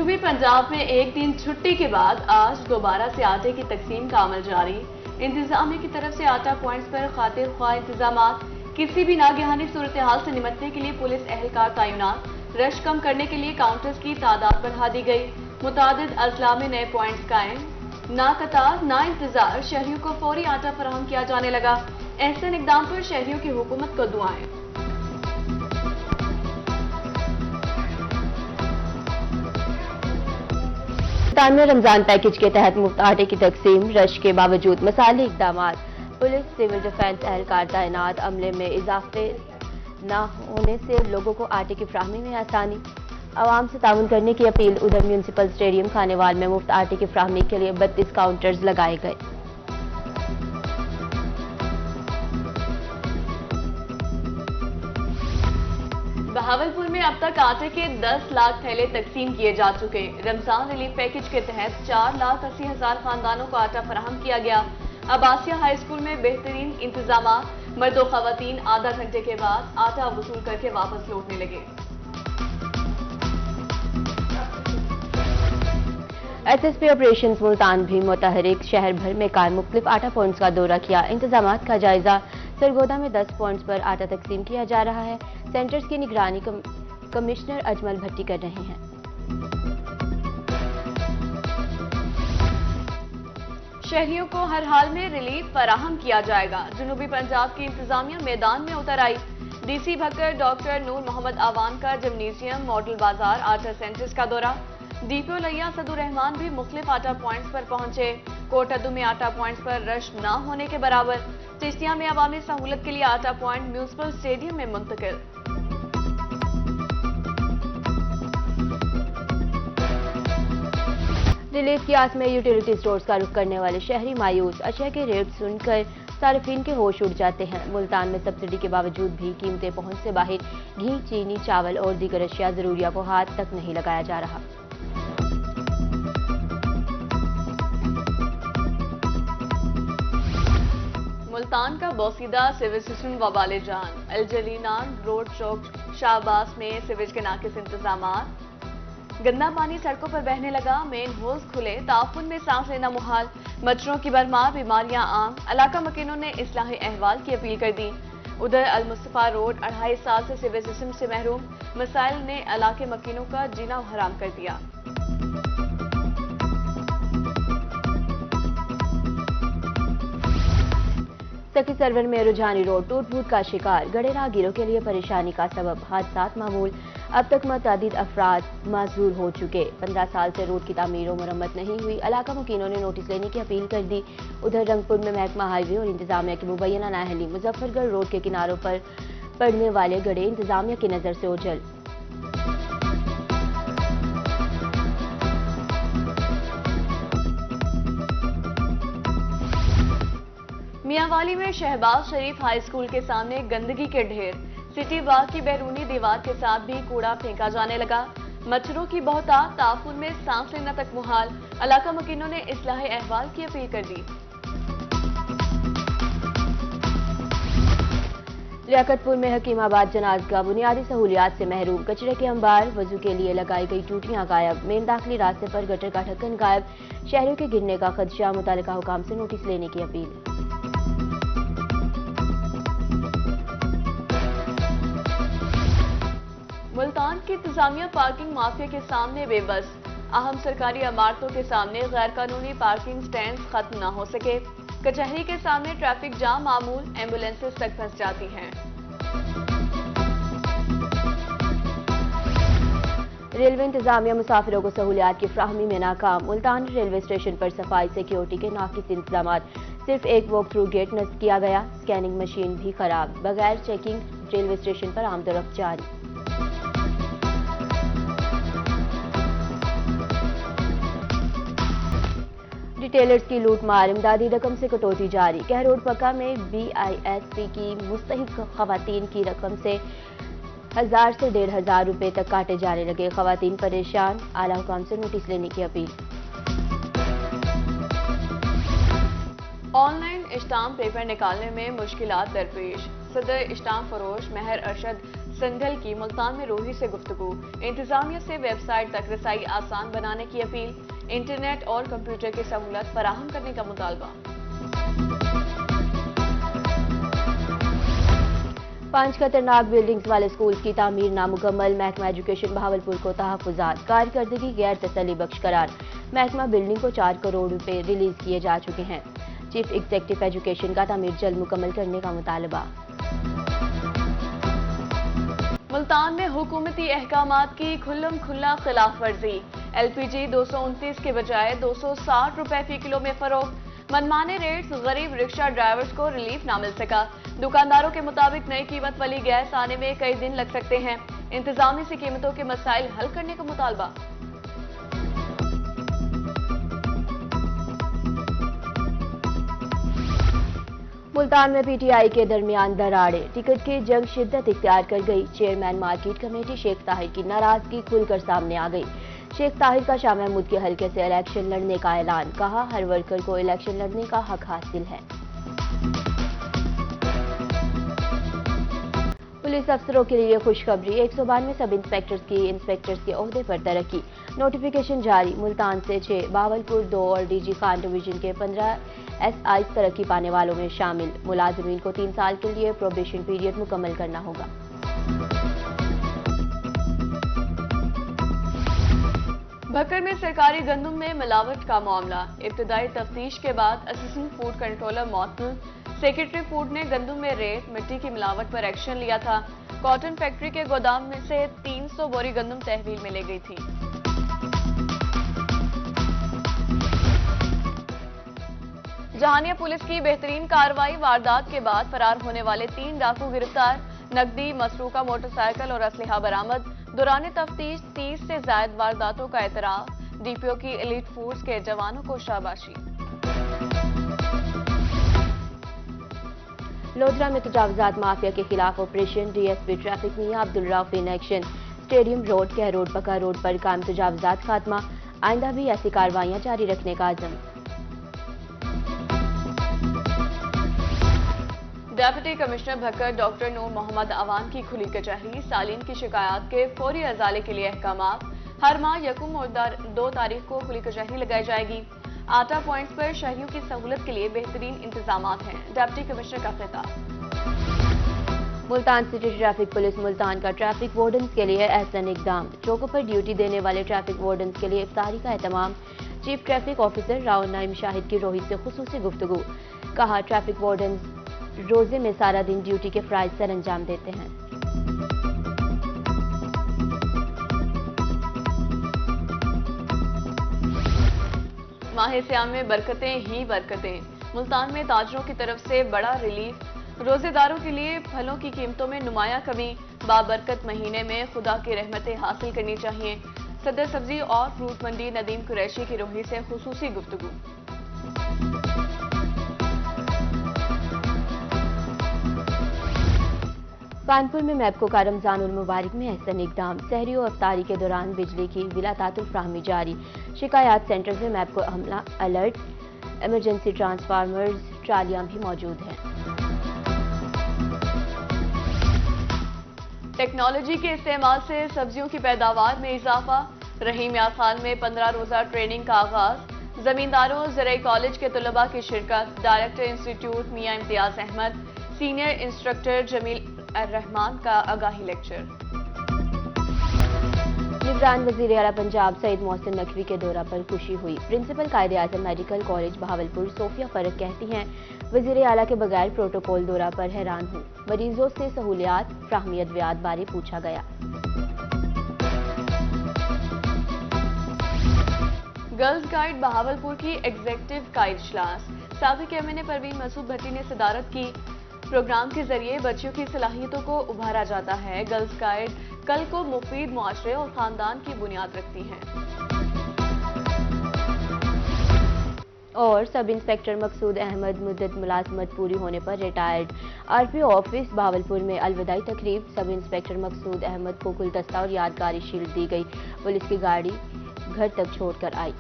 جنوبی پنجاب میں ایک دن چھٹی کے بعد آج دوبارہ سے آٹے کی تقسیم کا عمل جاری۔ انتظامیہ کی طرف سے آٹا پوائنٹس پر خاطر خواہ انتظامات، کسی بھی ناگہانی صورتحال سے نمٹنے کے لیے پولیس اہلکار تعینات، رش کم کرنے کے لیے کاؤنٹرز کی تعداد بڑھا دی گئی، متعدد اضلاع میں نئے پوائنٹس قائم، نہ قطار نہ انتظار، شہریوں کو فوری آٹا فراہم کیا جانے لگا۔ احسن اقدام پر شہریوں کی حکومت کو دعائیں۔ ملتان میں رمضان پیکج کے تحت مفت آٹے کی تقسیم، رش کے باوجود مسالی اقدامات، پولیس سول ڈیفنس اہلکار تعینات، عملے میں اضافے نہ ہونے سے لوگوں کو آٹے کی فراہمی میں آسانی، عوام سے تعاون کرنے کی اپیل۔ ادھر میونسپل اسٹیڈیم خانیوال میں مفت آٹے کی فراہمی کے لیے 32 کاؤنٹرز لگائے گئے۔ بہاولپور میں اب تک آٹے کے 10 لاکھ تھیلے تقسیم کیے جا چکے۔ رمضان ریلیف پیکج کے تحت 4,80,000 خاندانوں کو آٹا فراہم کیا گیا۔ عباسیہ ہائی اسکول میں بہترین انتظامات، مرد و خواتین آدھا گھنٹے کے بعد آٹا وصول کر کے واپس لوٹنے لگے۔ S S P operations Multan بھی متحرک، شہر بھر میں قائم مختلف آٹا پوائنٹس کا دورہ کیا، انتظامات کا جائزہ۔ سرگودا میں 10 پوائنٹس پر آٹا تقسیم کیا جا رہا ہے، سینٹرز کی نگرانی کمشنر اجمل بھٹی کر رہے ہیں۔ شہریوں کو ہر حال میں ریلیف فراہم کیا جائے گا، جنوبی پنجاب کی انتظامیہ میدان میں اتر آئی۔ ڈی سی بھکر ڈاکٹر نور محمد آوان کا جمنیزیم، ماڈل بازار، آٹا سینٹرز کا دورہ۔ ڈی پی او لیا صدالرحمان بھی مختلف آٹا پوائنٹس پر پہنچے۔ کوٹادو میں آٹا پوائنٹس پر رش نہ ہونے کے برابر، چشتیہ میں عوامی سہولت کے لیے آٹا پوائنٹ میونسپل اسٹیڈیم میں منتقل۔ ریلیف کی آس میں یوٹیلیٹی سٹورز کا رخ کرنے والے شہری مایوس، اشیاء کے ریٹ سن کر صارفین کے ہوش اڑ جاتے ہیں۔ ملتان میں سبسڈی کے باوجود بھی قیمتیں پہنچ سے باہر، گھی، چینی، چاول اور دیگر اشیاء ضروریہ کو ہاتھ تک نہیں لگایا جا رہا۔ ملتان کا بوسیدہ سیویج سسٹم وبال جان، الجلینان روڈ چوک شاہ عباس میں سیویج کے ناقص انتظامات، گندا پانی سڑکوں پر بہنے لگا، مین ہولز کھلے، تعفن میں سانس لینا محال، مچھروں کی بھرمار، بیماریاں عام، علاقہ مکینوں نے اصلاحی احوال کی اپیل کر دی۔ ادھر المصطفیٰ روڈ 2.5 سال سے سیویج سسٹم سے محروم، مسائل نے علاقے مکینوں کا جینا حرام کر دیا۔ سکی سرور میں رجحانی روڈ ٹوٹ پھوٹ کا شکار، گڑے راہگیروں کے لیے پریشانی کا سبب، حادثات معمول، اب تک متعدد افراد معذور ہو چکے۔ 15 سال سے روڈ کی تعمیر و مرمت نہیں ہوئی، علاقہ مکینوں نے نوٹس لینے کی اپیل کر دی۔ ادھر رنگپور میں محکمہ ہائی وے اور انتظامیہ کی مبینہ نااہلی، مظفر گڑھ روڈ کے کناروں پر پڑنے والے گڑھے انتظامیہ کی نظر سے اوجھل۔ میاں میں شہباز شریف ہائی اسکول کے سامنے گندگی کے ڈھیر، سٹی باغ کی بیرونی دیوار کے ساتھ بھی کوڑا پھینکا جانے لگا، مچھروں کی بہتات، تعفن میں سانس لینا تک محال، علاقہ مکینوں نے اصلاح احوال کی اپیل کر دی۔ لیاقت پور میں حکیم آباد جنازگاہ بنیادی سہولیات سے محروم، کچرے کے انبار، وضو کے لیے لگائی گئی ٹوٹیاں غائب، مین داخلی راستے پر گٹر کا ڈھکن غائب، شہریوں کے گرنے کا خدشہ، متعلقہ حکام سے نوٹس لینے کی اپیل۔ ملتان کی انتظامیہ پارکنگ مافیا کے سامنے بے بس، اہم سرکاری عمارتوں کے سامنے غیر قانونی پارکنگ سٹینڈز ختم نہ ہو سکے، کچہری کے سامنے ٹریفک جام معمول، ایمبولینسز تک پھنس جاتی ہیں۔ ریلوے انتظامیہ مسافروں کو سہولیات کی فراہمی میں ناکام، ملتان ریلوے اسٹیشن پر صفائی سیکیورٹی کے ناقص انتظامات، صرف ایک واک تھرو گیٹ نصب کیا گیا، سکیننگ مشین بھی خراب، بغیر چیکنگ ریلوے اسٹیشن پر آمد و رفت جاری۔ ریٹیلرز کی لوٹ مار، امدادی رقم سے کٹوتی جاری، کہروڈ پکا میں بی آئی ایس پی کی مستحق خواتین کی رقم سے 1000 سے 1500 روپے تک کاٹے جانے لگے، خواتین پریشان، اعلی حکام سے نوٹس لینے کی appeal. On line stamp paper نکالنے میں مشکلات درپیش، صدر اسٹامپ فروش مہر ارشد संघल की मुल्तान में रोही से गुफ्तगू, इंतजामिया से वेबसाइट तक रसाई आसान बनाने की अपील, इंटरनेट और कंप्यूटर की सहूलत फराहम करने का मुतालबा। 5 खतरनाक बिल्डिंग्स वाले स्कूल की तामीर नामुकम्मल, महकमा एजुकेशन बहावलपुर को तहफुजात, कारकर्दगी गैर तसल्ली बख्श करार। महकमा बिल्डिंग को 4 करोड़ रुपए रिलीज किए जा चुके हैं। चीफ एग्जीक्यूटिव एजुकेशन का तामीर जल्द मुकम्मल करने का मुतालबा। मुल्तान में हुकूमती अहकामात की खुल्लम खुल्ला खिलाफ वर्जी, LPG 229 के बजाय 260 रुपए फी किलो में फरोख्त, मनमाने रेट्स, गरीब रिक्शा ड्राइवर्स को रिलीफ ना मिल सका। दुकानदारों के मुताबिक नई कीमत वाली गैस आने में कई दिन लग सकते हैं। इंतजामिया से कीमतों के मसाइल हल करने का मुतालबा। मुल्तान में PTI के दरमियान दराड़े, टिकट की जंग शिद्दत इख्तियार कर गई। Chairman market committee Sheikh Tahir की नाराजगी खुलकर सामने आ गई। शेख ताहिर का शाह महमूद के हलके से इलेक्शन लड़ने का ऐलान, कहा हर वर्कर को इलेक्शन लड़ने का हक हासिल है। पुलिस अफसरों के लिए खुशखबरी, 192 सब इंस्पेक्टर्स के ओहदे पर तरक्की, नोटिफिकेशन जारी। मुल्तान से 6, बहावलपुर 2 और DG खान डिवीजन के 15 SI तरक्की पाने वालों में शामिल। मुलाजिमीन को 3 साल के लिए प्रोबेशन पीरियड मुकम्मल करना होगा। भक्कर में सरकारी गंदम में मिलावट का मामला, इब्तदाई तफ्तीश के बाद assistant food controller model secretary food ने गंदम में रेत, मिट्टी की मिलावट पर एक्शन लिया था। कॉटन फैक्ट्री के गोदाम में से 300 बोरी गंदम तहवील में ले गई थी। जहानिया पुलिस की बेहतरीन कार्रवाई, वारदात के बाद फरार होने वाले 3 डाकू गिरफ्तार, नकदी, मसरूका मोटरसाइकिल और असलहा बरामद। दौरान तफ्तीश 30 से ज्यादा वारदातों का एतराफ, DPO की एलीट फोर्स के जवानों को शाबाशी। लोधरा में तजावुजात माफिया के खिलाफ ऑपरेशन, DSP ट्रैफिक मियां Abdul Rauf in action. Stadium road, कह रोड, पका रोड पर काम तजावुजात खात्मा, आइंदा भी ऐसी कार्रवाइयां जारी रखने का आज़म। डेप्यूटी कमिश्नर भक्कर डॉक्टर नूर मोहम्मद अवान की खुली कचहरी, सालीन की शिकायत के फौरी अजाले के लिए अहकामात। हर माह 1 और 2 तारीख को खुली कचहरी लगाई जाएगी। आटा पॉइंट्स पर शहरियों की सहूलत के लिए बेहतरीन इंतजामात हैं, डिप्टी कमिश्नर का खिताब। Multan city traffic police Multan का ट्रैफिक वार्डन्स के लिए एहसन इकदाम, चौकों पर ड्यूटी देने वाले ट्रैफिक वार्डन्स के लिए इफ्तारी का एहतमाम। Chief traffic officer Rao Naeem Shahid की रोहित से खुसूसी गुफ्तगू, कहा ट्रैफिक वार्डन्स रोजे में सारा दिन ड्यूटी के फराइज सर अंजाम देते हैं। माह सियाम में बरकतें ही बरकतें, मुल्तान में ताजरों की तरफ से बड़ा रिलीफ, रोजेदारों के लिए फलों की कीमतों में नुमाया कमी। बाबरकत महीने में खुदा की रहमतें हासिल करनी चाहिए। सदर सब्जी और फ्रूट मंडी नदीम कुरैशी की रोही से खुसूसी गुफ्तगू। कानपुर में मैपको का रमजानुल मुबारक में एहसन इकदाम, सहरी और अफ्तारी के दौरान बिजली की बिला तातुल फ्राहमी जारी। शिकायत सेंटर में मैपको हमला अलर्ट, इमरजेंसी ट्रांसफार्मर्स, ट्रालियां भी मौजूद हैं। टेक्नोलॉजी के इस्तेमाल से सब्जियों की पैदावार में इजाफा, रहीम यार खान में 15 रोजा ट्रेनिंग का आगाज। जमींदारों ज़राई कॉलेज के तलबा की शिरकत, डायरेक्टर इंस्टीट्यूट मियां इम्तियाज अहमद, सीनियर इंस्ट्रक्टर जमील रहमान का आगाही लेक्चर। निगरान वजीर आला पंजाब सईद मोहसिन नकवी के दौरा पर खुशी हुई। प्रिंसिपल कायदे आजम मेडिकल कॉलेज बहावलपुर सोफिया फरक कहती हैं, वजीर आला के बगैर प्रोटोकॉल दौरा पर हैरान हूँ। मरीजों से सहूलियात, फ्राहमी अद्वियात बारे पूछा गया। गर्ल्स गाइड बहावलपुर की एग्जीक्यूटिव गाइड इजलास, साबिक MNA परवीन मसूद भट्टी ने सदारत की। प्रोग्राम के जरिए बच्चियों की सलाहियतों को उभारा जाता है। गर्ल्स गाइड कल को मुफीद मुआशरे और खानदान की बुनियाद रखती हैं। और सब इंस्पेक्टर मकसूद अहमद मुद्दत मुलाजमत पूरी होने पर रिटायर्ड। RPO ऑफिस बहावलपुर में अलविदाई तकरीब, सब इंस्पेक्टर मकसूद अहमद को गुलदस्ता और यादगारी शील्ड दी गई। पुलिस की गाड़ी घर तक छोड़कर आई।